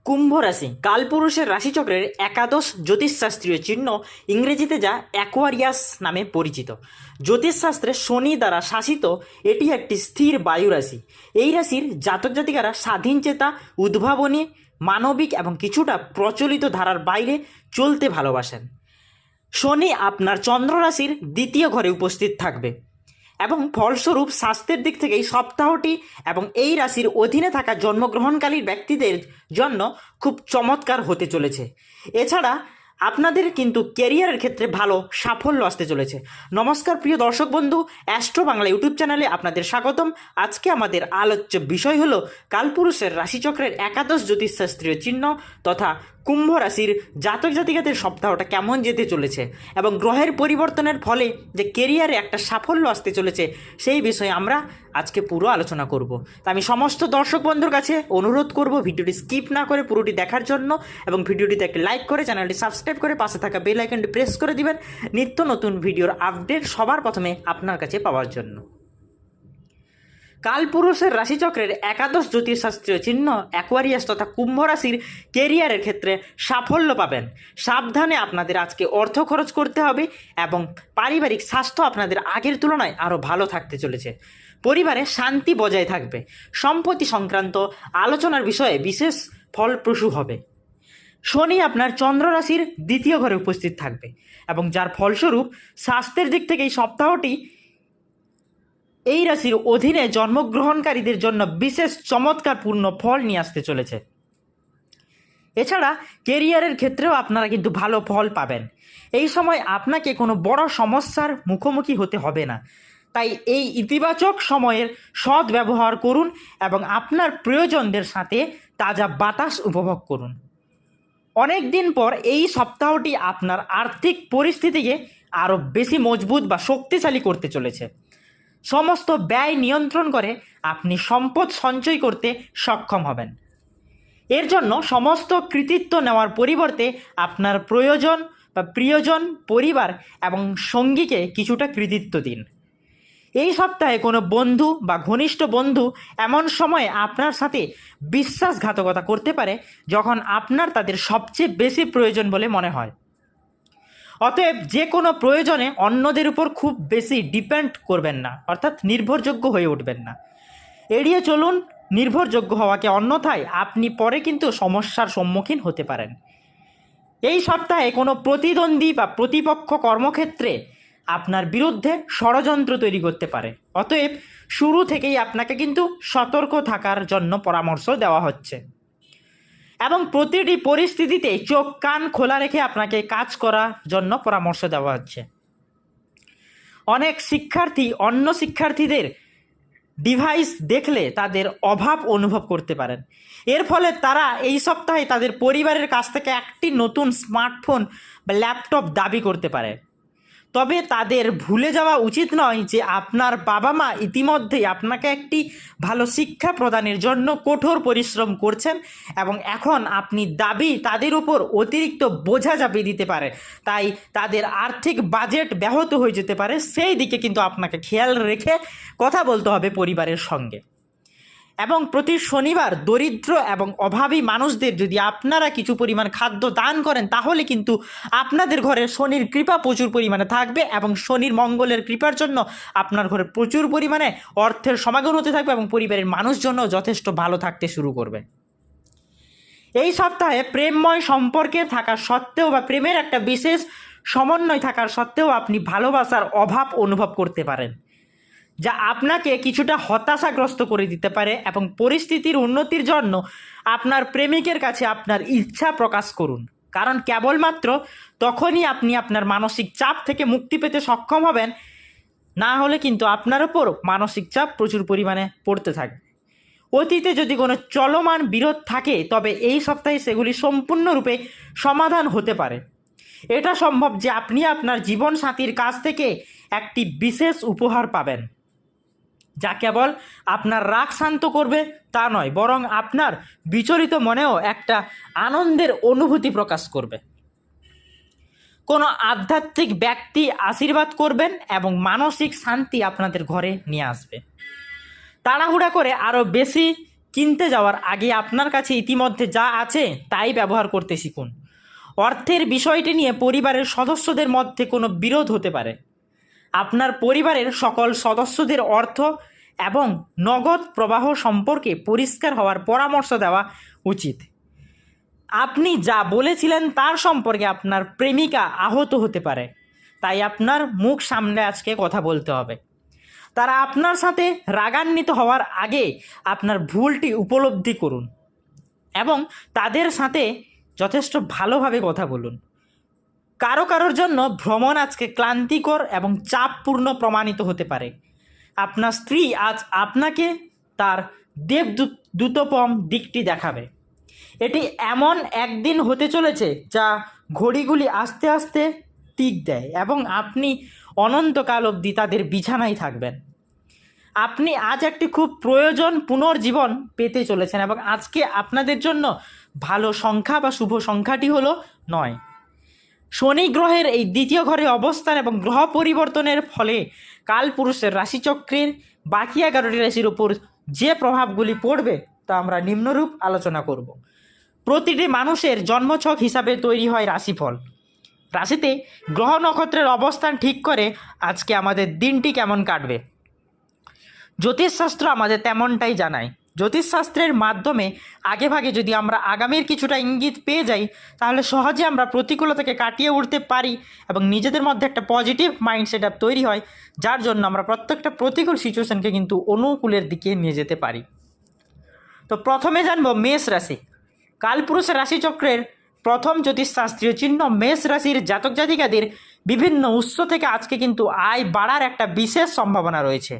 কুম্ভ রাশি কালপুরুষের রাশিচক্রের একাদশ জ্যোতিষশাস্ত্রীয় চিহ্ন, ইংরেজিতে যা অ্যাকোয়ারিয়াস নামে পরিচিত। জ্যোতিষশাস্ত্রে শনি দ্বারা শাসিত এটি একটি স্থির বায়ু রাশি। এই রাশির জাতক জাতিকারা স্বাধীনচেতা, উদ্ভাবনী, মানবিক এবং কিছুটা প্রচলিত ধারার বাইরে চলতে ভালোবাসেন। শনি আপনার চন্দ্র রাশির দ্বিতীয় ঘরে উপস্থিত থাকবে এবং ফলস্বরূপ স্বাস্থ্যের দিক থেকে এই সপ্তাহটি এবং এই রাশির অধীনে থাকা জন্মগ্রহণকারী ব্যক্তিদের জন্য খুব চমৎকার হতে চলেছে। এছাড়া আপনাদের কিন্তু ক্যারিয়ারের ক্ষেত্রে ভালো সাফল্য আসতে চলেছে। নমস্কার প্রিয় দর্শক বন্ধু, অ্যাস্ট্রো বাংলা ইউটিউব চ্যানেলে আপনাদের স্বাগতম। আজকে আমাদের আলোচ্য বিষয় হলো কালপুরুষের রাশিচক্রের একাদশ জ্যোতিষশাস্ত্রীয় চিহ্ন তথা কুম্ভ রাশির জাতক জাতিকাদের সপ্তাহটা কেমন যেতে চলেছে এবং গ্রহের পরিবর্তনের ফলে যে কেরিয়ারে একটা সাফল্য আসতে চলেছে সেই বিষয়ে আমরা আজকে পুরো আলোচনা করব। তা আমি সমস্ত দর্শক বন্ধুর কাছে অনুরোধ করব ভিডিওটি স্কিপ না করে পুরোটি দেখার জন্য এবং ভিডিওটিতে একটি লাইক করে চ্যানেলটি সাবস্ক্রাইব করে পাশে থাকা বেল আইকনটি প্রেস করে দিবেন নিত্য নতুন ভিডিওর আপডেট সবার প্রথমে আপনার কাছে পাওয়ার জন্য। কালপুরুষের রাশিচক্রের একাদশ জ্যোতিষশাস্ত্রীয় চিহ্ন অ্যাকোয়ারিয়াস তথা কুম্ভ রাশির কেরিয়ারের ক্ষেত্রে সাফল্য পাবেন। সাবধানে আপনাদের আজকে অর্থ খরচ করতে হবে এবং পারিবারিক স্বাস্থ্য আপনাদের আগের তুলনায় আরও ভালো থাকতে চলেছে। পরিবারে শান্তি বজায় থাকবে। সম্পত্তি সংক্রান্ত আলোচনার বিষয়ে বিশেষ ফলপ্রসূ হবে। শনি আপনার চন্দ্র রাশির দ্বিতীয় ঘরে উপস্থিত থাকবে এবং যার ফলস্বরূপ স্বাস্থ্যের দিক থেকে এই সপ্তাহটি এই রাশির অধীনে জন্মগ্রহণকারীদের জন্য বিশেষ চমৎকারপূর্ণ ফল নিয়ে আসতে চলেছে। এছাড়া কেরিয়ারের ক্ষেত্রেও আপনারা কিন্তু ভালো ফল পাবেন। এই সময় আপনাকে কোনো বড় সমস্যার মুখোমুখি হতে হবে না, তাই এই ইতিবাচক সময়ের সৎ ব্যবহার করুন এবং আপনার প্রিয়জনদের সাথে তাজা বাতাস উপভোগ করুন। অনেক দিন পর এই সপ্তাহটি আপনার আর্থিক পরিস্থিতিকে আরও বেশি মজবুত বা শক্তিশালী করতে চলেছে। সমস্ত ব্যয় নিয়ন্ত্রণ করে আপনি সম্পদ সঞ্চয় করতে সক্ষম হবেন। এর জন্য সমস্ত কৃতিত্ব নেওয়ার পরিবর্তে আপনার প্রয়োজন বা প্রিয়জন, পরিবার এবং সঙ্গীকে কিছুটা কৃতিত্ব দিন। এই সপ্তাহে কোনো বন্ধু বা ঘনিষ্ঠ বন্ধু এমন সময়ে আপনার সাথে বিশ্বাসঘাতকতা করতে পারে যখন আপনার তাদের সবচেয়ে বেশি প্রয়োজন বলে মনে হয়। অতএব যে কোনো প্রয়োজনে অন্যদের উপর খুব বেশি ডিপেন্ড করবেন না, অর্থাৎ নির্ভরযোগ্য হয়ে উঠবেন না। এড়িয়ে চলুন নির্ভরযোগ্য হওয়াকে, অন্যথায় আপনি পরে কিন্তু সমস্যার সম্মুখীন হতে পারেন। এই সপ্তাহে কোনো প্রতিদ্বন্দ্বী বা প্রতিপক্ষ কর্মক্ষেত্রে আপনার বিরুদ্ধে ষড়যন্ত্র তৈরি করতে পারে। অতএব শুরু থেকেই আপনাকে কিন্তু সতর্ক থাকার জন্য পরামর্শ দেওয়া হচ্ছে এবং প্রতিটি পরিস্থিতিতে চোখ কান খোলা রেখে আপনাকে কাজ করার জন্য পরামর্শ দেওয়া হচ্ছে। অনেক শিক্ষার্থী অন্য শিক্ষার্থীদের ডিভাইস দেখলে তাদের অভাব অনুভব করতে পারেন। এর ফলে তারা এই সপ্তাহে তাদের পরিবারের কাছ থেকে একটি নতুন স্মার্টফোন বা ল্যাপটপ দাবি করতে পারে। তবে তাদের ভুলে যাওয়া উচিত নয় যে আপনার বাবা মা ইতিমধ্যেই আপনাকে একটি ভালো শিক্ষা প্রদানের জন্য কঠোর পরিশ্রম করছেন এবং এখন আপনি দাবি তাদের উপর অতিরিক্ত বোঝা চাপিয়ে দিতে পারে, তাই তাদের আর্থিক বাজেট ব্যাহত হয়ে যেতে পারে। সেই দিকে কিন্তু আপনাকে খেয়াল রেখে কথা বলতে হবে পরিবারের সঙ্গে। এবং প্রতি শনিবার দরিদ্র এবং অভাবী মানুষদের যদি আপনারা কিছু পরিমাণ খাদ্য দান করেন তাহলে কিন্তু আপনাদের ঘরে শনির কৃপা প্রচুর পরিমাণে থাকবে এবং শনির মঙ্গলের কৃপার জন্য আপনার ঘরে প্রচুর পরিমাণে অর্থের সমাগম হতে থাকবে এবং পরিবারের মানুষজনও যথেষ্ট ভালো থাকতে শুরু করবে। এই সপ্তাহে প্রেমময় সম্পর্কে থাকা সত্ত্বেও বা প্রেমের একটা বিশেষ সমন্বয় থাকার সত্ত্বেও আপনি ভালোবাসার অভাব অনুভব করতে পারেন, যা আপনাকে কিছুটা হতাশাগ্রস্ত করে দিতে পারে এবং পরিস্থিতির উন্নতির জন্য আপনার প্রেমিকের কাছে আপনার ইচ্ছা প্রকাশ করুন, কারণ কেবলমাত্র তখনই আপনি আপনার মানসিক চাপ থেকে মুক্তি পেতে সক্ষম হবেন। না হলে কিন্তু আপনার ওপর মানসিক চাপ প্রচুর পরিমাণে পড়তে থাকবে। অতীতে যদি কোনো চলমান বিরোধ থাকে তবে এই সপ্তাহে সেগুলি সম্পূর্ণরূপে সমাধান হতে পারে। এটা সম্ভব যে আপনি আপনার জীবনসাথীর কাছ থেকে একটি বিশেষ উপহার পাবেন, যা কেবল আপনার রাগ শান্ত করবে তা নয়, বরং আপনার বিচলিত মনেও একটা আনন্দের অনুভূতি প্রকাশ করবে। কোনো আধ্যাত্মিক ব্যক্তি আশীর্বাদ করবেন এবং মানসিক শান্তি আপনাদের ঘরে নিয়ে আসবে। তাড়াহুড়া করে আরও বেশি কিনতে যাওয়ার আগে আপনার কাছে ইতিমধ্যে যা আছে তাই ব্যবহার করতে শিখুন। অর্থের বিষয়টি নিয়ে পরিবারের সদস্যদের মধ্যে কোনো বিরোধ হতে পারে। আপনার পরিবারের সকল সদস্যদের অর্থ এবং নগদ প্রবাহ সম্পর্কে পরিষ্কার হওয়ার পরামর্শ দেওয়া উচিত। আপনি যা বলেছিলেন তার সম্পর্কে আপনার প্রেমিকা আহত হতে পারে, তাই আপনার মুখ সামনে আজকে কথা বলতে হবে। তারা আপনার সাথে রাগান্বিত হওয়ার আগে আপনার ভুলটি উপলব্ধি করুন এবং তাদের সাথে যথেষ্ট ভালোভাবে কথা বলুন। কারোর জন্য ভ্রমণ আজকে ক্লান্তিকর এবং চাপপূর্ণ প্রমাণিত হতে পারে। আপনার স্ত্রী আজ আপনাকে তার দেবদূতপম দিকটি দেখাবে। এটি এমন একদিন হতে চলেছে যা ঘড়িগুলি আস্তে আস্তে টিক দেয় এবং আপনি অনন্তকাল অবধি তাদের বিছানায় থাকবেন। আপনি আজ একটি খুব প্রয়োজন পুনর্জীবন পেতে চলেছেন এবং আজকে আপনাদের জন্য ভালো সংখ্যা বা শুভ সংখ্যাটি হলো 9। শনি গ্রহের এই দ্বিতীয় ঘরে অবস্থান এবং গ্রহ পরিবর্তনের ফলে কালপুরুষের রাশিচক্রের বাকি 11টি রাশির উপর যে প্রভাবগুলি পড়বে তা আমরা নিম্নরূপ আলোচনা করব। প্রতিটি মানুষের জন্মছক হিসাবে তৈরি হয় রাশিফল। রাশিতে গ্রহ নক্ষত্রের অবস্থান ঠিক করে আজকে আমাদের দিনটি কেমন কাটবে। জ্যোতিষশাস্ত্র আমাদের তেমনটাই জানায়। জ্যোতিষশাস্ত্রের মাধ্যমে আগেভাগে যদি আমরা আগামীর কিছুটা ইঙ্গিত পেয়ে যাই তাহলে সহজে আমরা প্রতিকূলতাকে কাটিয়ে উঠতে পারি এবং নিজেদের মধ্যে একটা পজিটিভ মাইন্ড সেট আপ তৈরি হয়, যার জন্য আমরা প্রত্যেকটা প্রতিকূল সিচুয়েশনকে কিন্তু অনুকূলের দিকে নিয়ে যেতে পারি। তো প্রথমে জানবো মেষ রাশি। কালপুরুষের রাশিচক্রের প্রথম জ্যোতিষশাস্ত্রীয় চিহ্ন মেষ রাশির জাতক জাতিকাদের বিভিন্ন উৎস থেকে আজকে কিন্তু আয় বাড়ার একটা বিশেষ সম্ভাবনা রয়েছে।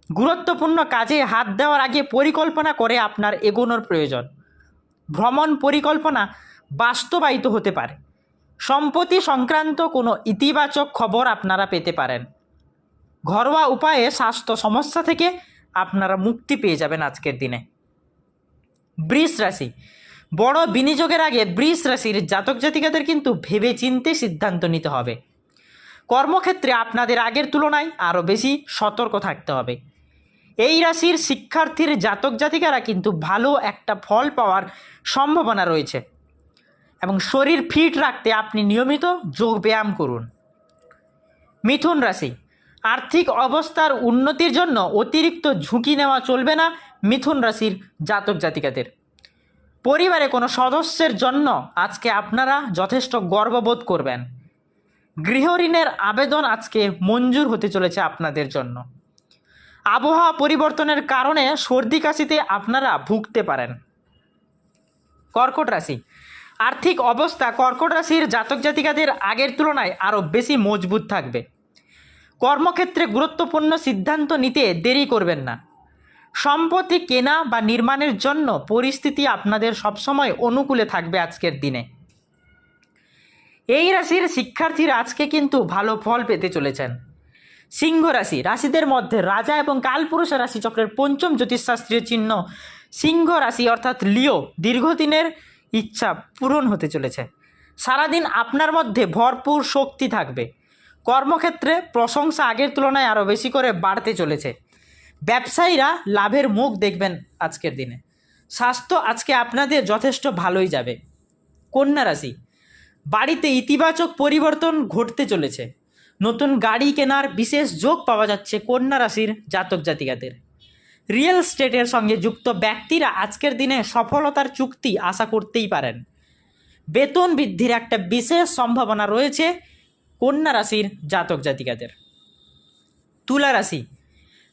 গুরুত্বপূর্ণ কাজে হাত দেওয়ার আগে পরিকল্পনা করে আপনার এগোনোর প্রয়োজন। ভ্রমণ পরিকল্পনা বাস্তবায়িত হতে পারে। সম্পত্তি সংক্রান্ত কোনো ইতিবাচক খবর আপনারা পেতে পারেন। ঘরোয়া উপায়ে স্বাস্থ্য সমস্যা থেকে আপনারা মুক্তি পেয়ে যাবেন আজকের দিনে। বৃষ রাশি। বড় বিনিয়োগের আগে বৃষ রাশির জাতক জাতিকাদের কিন্তু ভেবে চিন্তে সিদ্ধান্ত নিতে হবে। কর্মক্ষেত্রে আপনাদের আগের তুলনায় আরও বেশি সতর্ক থাকতে হবে। এই রাশির শিক্ষার্থীর জাতক জাতিকারা কিন্তু ভালো একটা ফল পাওয়ার সম্ভাবনা রয়েছে এবং শরীর ফিট রাখতে আপনি নিয়মিত যোগ ব্যায়াম করুন। মিথুন রাশি। আর্থিক অবস্থার উন্নতির জন্য অতিরিক্ত ঝুঁকি নেওয়া চলবে না মিথুন রাশির জাতক জাতিকাদের। পরিবারে কোনো সদস্যের জন্য আজকে আপনারা যথেষ্ট গর্ববোধ করবেন। গৃহঋণের আবেদন আজকে মঞ্জুর হতে চলেছে আপনাদের জন্য। আবহাওয়া পরিবর্তনের কারণে সর্দি কাশিতে আপনারা ভুগতে পারেন। কর্কট রাশি। আর্থিক অবস্থা কর্কট রাশির জাতক জাতিকাদের আগের তুলনায় আরও বেশি মজবুত থাকবে। কর্মক্ষেত্রে গুরুত্বপূর্ণ সিদ্ধান্ত নিতে দেরি করবেন না। সম্পত্তি কেনা বা নির্মাণের জন্য পরিস্থিতি আপনাদের সবসময় অনুকূলে থাকবে আজকের দিনে। এই রাশির শিক্ষার্থীরা আজকে কিন্তু ভালো ফল পেতে চলেছেন। সিংহ রাশি। রাশিদের মধ্যে রাজা এবং কালপুরুষের রাশিচক্রের পঞ্চম জ্যোতিষশাস্ত্রীয় চিহ্ন সিংহ রাশি অর্থাৎ লিও দীর্ঘদিনের ইচ্ছা পূরণ হতে চলেছে। সারাদিন আপনার মধ্যে ভরপুর শক্তি থাকবে। কর্মক্ষেত্রে প্রশংসা আগের তুলনায় আরও বেশি করে বাড়তে চলেছে। ব্যবসায়ীরা লাভের মুখ দেখবেন আজকের দিনে। স্বাস্থ্য আজকে আপনাদের যথেষ্ট ভালোই যাবে। কন্যা রাশি। বাড়িতে ইতিবাচক পরিবর্তন ঘটতে চলেছে। নতুন গাড়ি কেনার বিশেষ যোগ পাওয়া যাচ্ছে কন্যা রাশির জাতক জাতিকাদের। রিয়েল এস্টেটের সঙ্গে যুক্ত ব্যক্তিরা আজকের দিনে সফলতার চুক্তি আশা করতেই পারেন। বেতন বৃদ্ধির একটা বিশেষ সম্ভাবনা রয়েছে কন্যা রাশির জাতক জাতিকাদের। তুলা রাশি।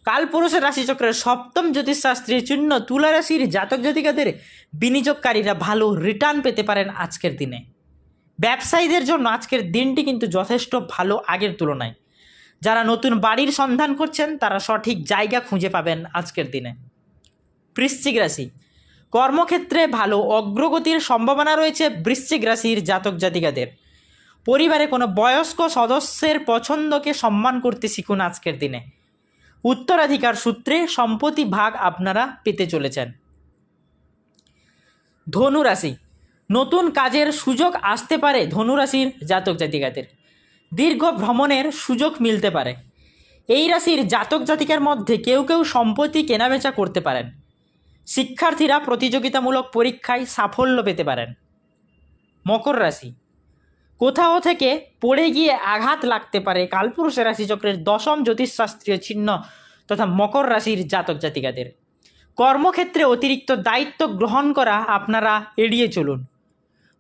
কালপুরুষের রাশিচক্রের সপ্তম জ্যোতিষশাস্ত্রীয় চিহ্ন তুলা রাশির জাতক জাতিকাদের বিনিয়োগকারীরা ভালো রিটার্ন পেতে পারেন আজকের দিনে। ব্যবসায়ীদের জন্য আজকের দিনটি কিন্তু যথেষ্ট ভালো আগের তুলনায়। যারা নতুন বাড়ির সন্ধান করছেন তারা সঠিক জায়গা খুঁজে পাবেন আজকের দিনে। বৃশ্চিক রাশি। কর্মক্ষেত্রে ভালো অগ্রগতির সম্ভাবনা রয়েছে বৃশ্চিক রাশির জাতক জাতিকাদের। পরিবারে কোনো বয়স্ক সদস্যের পছন্দকে সম্মান করতে শিখুন আজকের দিনে। উত্তরাধিকার সূত্রে সম্পত্তি ভাগ আপনারা পেতে চলেছেন। ধনু রাশি। নতুন কাজের সুযোগ আসতে পারে ধনুরাশির জাতক জাতিকাদের। দীর্ঘ ভ্রমণের সুযোগ মিলতে পারে। এই রাশির জাতক জাতিকার মধ্যে কেউ কেউ সম্পত্তি কেনাবেচা করতে পারেন। শিক্ষার্থীরা প্রতিযোগিতামূলক পরীক্ষায় সাফল্য পেতে পারেন। মকর রাশি, কোথাও থেকে পড়ে গিয়ে আঘাত লাগতে পারে কালপুরুষের রাশিচক্রের দশম জ্যোতিষশাস্ত্রীয় চিহ্ন তথা মকর রাশির জাতক জাতিকাদের। কর্মক্ষেত্রে অতিরিক্ত দায়িত্ব গ্রহণ করা আপনারা এড়িয়ে চলুন।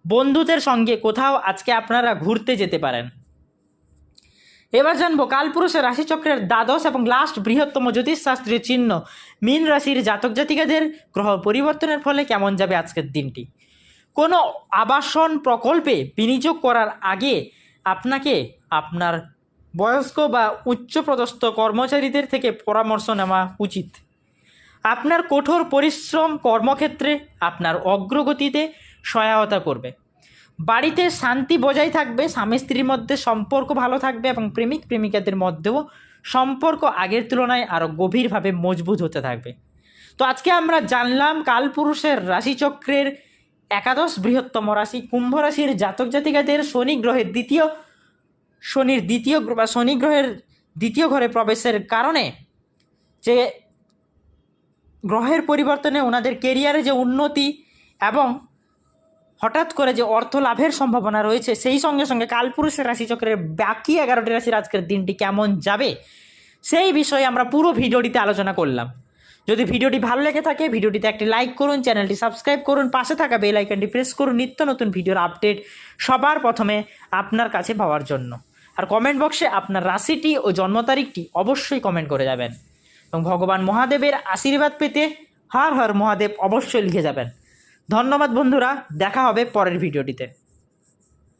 বন্ধুদের সঙ্গে কোথাও আজকে আপনারা ঘুরতে যেতে পারেন। এবার জানবো কালপুরুষের রাশিচক্রের দ্বাদশ এবং লাস্ট বৃহত্তম জ্যোতিষশাস্ত্রীয় চিহ্ন মীন রাশির জাতক জাতিকাদের গ্রহ পরিবর্তনের ফলে কেমন যাবে আজকের দিনটি। কোনো আবাসন প্রকল্পে বিনিয়োগ করার আগে আপনাকে আপনার বয়স্ক বা উচ্চপদস্থ কর্মচারীদের থেকে পরামর্শ নেওয়া উচিত। আপনার কঠোর পরিশ্রম কর্মক্ষেত্রে আপনার অগ্রগতিতে সহায়তা করবে। বাড়িতে শান্তি বজায় থাকবে, স্বামী স্ত্রীর মধ্যে সম্পর্ক ভালো থাকবে এবং প্রেমিক প্রেমিকাদের মধ্যেও সম্পর্ক আগের তুলনায় আরও গভীরভাবে মজবুত হতে থাকবে। তো আজকে আমরা জানলাম কালপুরুষের রাশিচক্রের একাদশ বৃহত্তম রাশি কুম্ভ রাশির জাতক জাতিকাদের শনি গ্রহের দ্বিতীয় ঘরে প্রবেশের কারণে যে গ্রহের পরিবর্তনে ওনাদের কেরিয়ারে যে উন্নতি এবং হঠাৎ করে যে অর্থ লাভের সম্ভাবনা রয়েছে, সেই সঙ্গে সঙ্গে কালপুরুষের রাশিচক্রের বাকি 11টি রাশির আজকের দিনটি কেমন যাবে সেই বিষয়ে আমরা পুরো ভিডিওটিতে আলোচনা করলাম। যদি ভিডিওটি ভালো লেগে থাকে ভিডিওটিতে একটি লাইক করুন, চ্যানেলটি সাবস্ক্রাইব করুন, পাশে থাকা বেল আইকনটি প্রেস করুন নিত্য নতুন ভিডিওর আপডেট সবার প্রথমে আপনার কাছে পাওয়ার জন্য। আর কমেন্ট বক্সে আপনার রাশিটি ও জন্ম তারিখটি অবশ্যই কমেন্ট করে যাবেন এবং ভগবান মহাদেবের আশীর্বাদ পেতে হর হর মহাদেব অবশ্যই লিখে যাবেন। ধন্যবাদ বন্ধুরা, দেখা হবে পরের ভিডিওটিতে।